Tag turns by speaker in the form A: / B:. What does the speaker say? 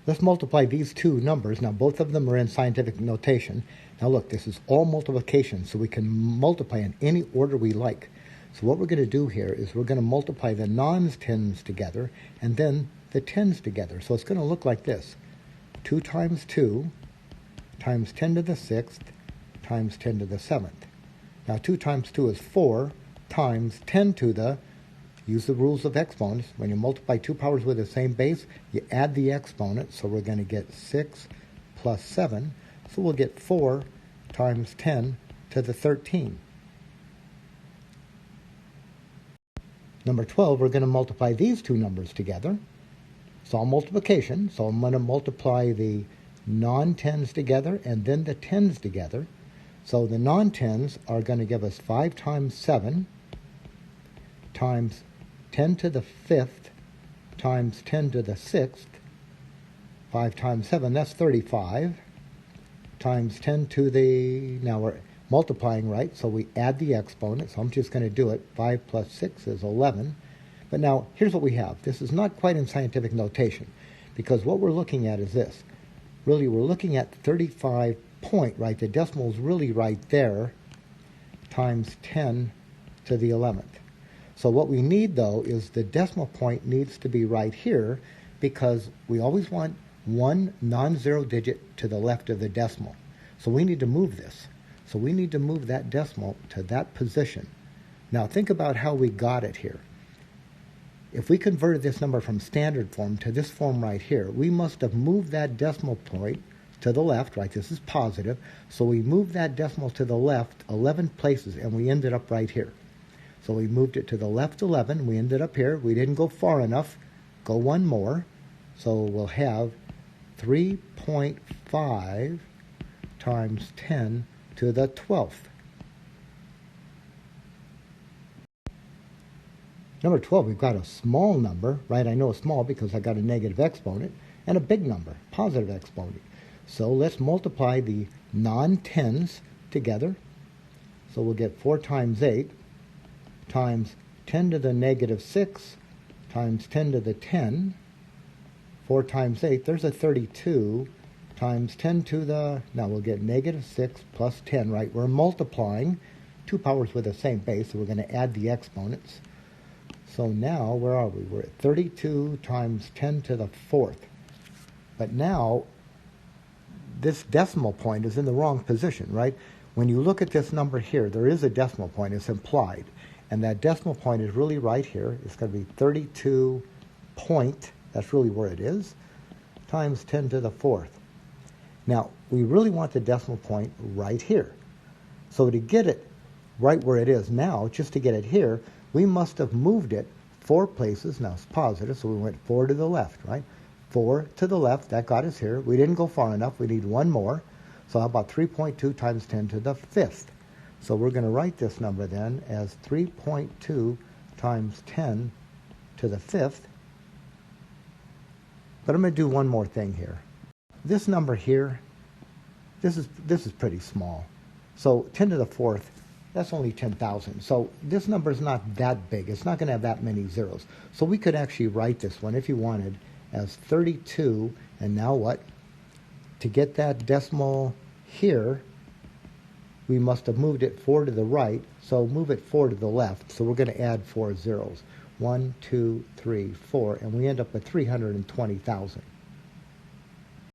A: Let's multiply these two numbers. Now, both of them are in scientific notation. Now, look, this is all multiplication, so we can multiply in any order we like. So what we're going to do here is we're going to multiply the non-tens together and then the tens together. So it's going to look like this. 2 times 2 times 10 to the 6th times 10 to the 7th. Now, 2 times 2 is 4 times 10 to the, use the rules of exponents. When you multiply two powers with the same base, you add the exponent. So we're going to get 6 plus 7. So we'll get 4 times 10 to the 13. Number 12, we're going to multiply these two numbers together. It's all multiplication, so I'm going to multiply the non-tens together and then the tens together. So the non-tens are going to give us 5 times 7 times 10 to the 5th times 10 to the 6th. 5 times 7, that's 35, times 10 to the, now we're multiplying, right? So we add the exponent, so I'm just going to do it. 5 plus 6 is 11. But now, here's what we have. This is not quite in scientific notation, because what we're looking at is this. Really, we're looking at 35 point, right? The decimal is really right there, times 10 to the 11th. So what we need, though, is the decimal point needs to be right here, because we always want one non-zero digit to the left of the decimal. So we need to move this. So we need to move that decimal to that position. Now think about how we got it here. If we converted this number from standard form to this form right here, we must have moved that decimal point to the left, right? This is positive. So we moved that decimal to the left 11 places, and we ended up right here. So we moved it to the left 11. We ended up here. We didn't go far enough. Go one more. So we'll have 3.5 times 10 to the 12th. Number 12, we've got a small number, right? I know it's small because I got a negative exponent, and a big number, positive exponent. So let's multiply the non-tens together. So we'll get 4 times 8 times 10 to the negative 6 times 10 to the 10. 4 times 8, there's a 32, times 10 to the, now we'll get negative 6 plus 10, right? We're multiplying two powers with the same base, so we're going to add the exponents. So now, where are we? We're at 32 times 10 to the 4th. But now, this decimal point is in the wrong position, right? When you look at this number here, there is a decimal point. It's implied. And that decimal point is really right here. It's going to be 32 point, that's really where it is, times 10 to the 4th. Now, we really want the decimal point right here. So to get it right where it is now, just to get it here, we must have moved it 4 places. Now it's positive, so we went 4 to the left, right? 4 to the left, that got us here. We didn't go far enough. We need one more. So how about 3.2 times 10 to the 5th? So we're going to write this number then as 3.2 times 10 to the 5th. But I'm going to do one more thing here. This number here, this is pretty small. So 10 to the 4th, that's only 10,000. So this number is not that big. It's not going to have that many zeros. So we could actually write this one, if you wanted, as 32. And now what? To get that decimal here, we must have moved it 4 to the right. So move it 4 to the left. So we're going to add 4 zeros. 1, 2, 3, 4. And we end up with 320,000.